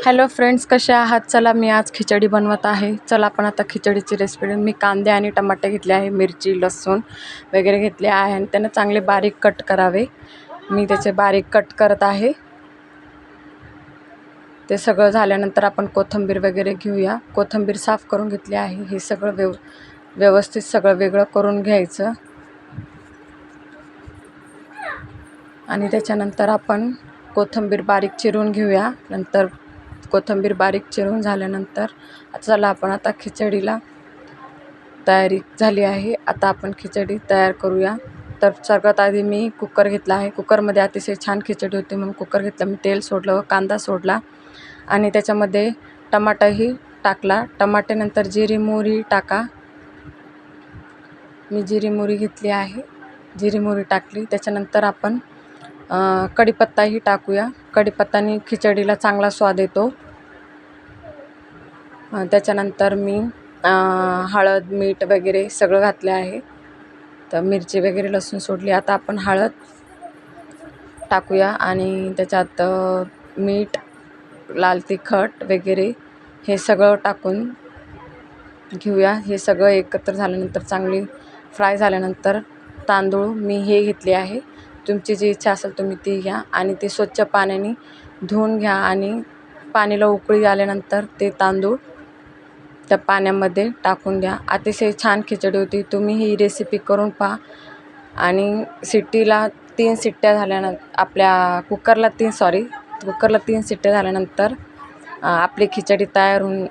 Hello friends, कसे आहात? चला मी आज खिचडी बनवत आहे. चला आपण आता खिचडीची रेसिपी. मी कांदे आणि टमाटे घेतले आहे, मिरची लसूण वगैरे घेतले आहे आणि त्यांना चांगले बारीक कट करावे. मी त्याचे बारीक कट करत आहे. ते सगळं झाल्यानंतर आपण कोथिंबीर वगैरे घेऊया. कोथिंबीर साफ करून घेतली आहे. हे सगळं व्यवस्थित सगळं वेगळं करून घ्यायचं आणि त्याच्यानंतर आपण कोथिंबीर बारीक चिरून घेऊया. नंतर कोथिंबीर बारीक चिरून झाल्यानंतर चला आपण आता खिचडीला तयारी झाली आहे. आता आपण खिचडी तयार करूया. तर सगळ्यात आधी मी कुकर घेतला आहे. कुकरमध्ये अतिशय छान खिचडी होते म्हणून कुकर घेतला. मी तेल सोडलं व कांदा सोडला आणि त्याच्यामध्ये टमाटाही टाकला. टमाट्यानंतर जिरी मोहरी टाका. मी जिरी मोहरी घेतली आहे. जिरी मोहरी टाकली. त्याच्यानंतर आपण कढीपत्ताही टाकूया. कढीपत्त्याने खिचडीला चांगला स्वाद येतो. त्याच्यानंतर मी हळद मीठ वगैरे सगळं घातले आहे. तर मिरची वगैरे लसूण सोडली. आता आपण हळद टाकूया आणि त्याच्यात मीठ लाल तिखट वगैरे हे सगळं टाकून घेऊया. हे सगळं एकत्र झाल्यानंतर चांगली फ्राय झाल्यानंतर तांदूळ मी हे घेतले आहे. तुमची जी इच्छा असेल तुम्ही ती घ्या आणि ते स्वच्छ पाण्याने धुवून घ्या आणि पाण्याला उकळी आल्यानंतर ते तांदूळ त्या पाण्यामध्ये टाकून द्या. अतिशय छान खिचडी होती. तुम्ही ही रेसिपी करून पहा आणि शिट्टीला 3 शिट्ट्या झाल्यानंतर आपल्या कुकरला 3 शिट्ट्या झाल्यानंतर आपली खिचडी तयार होऊन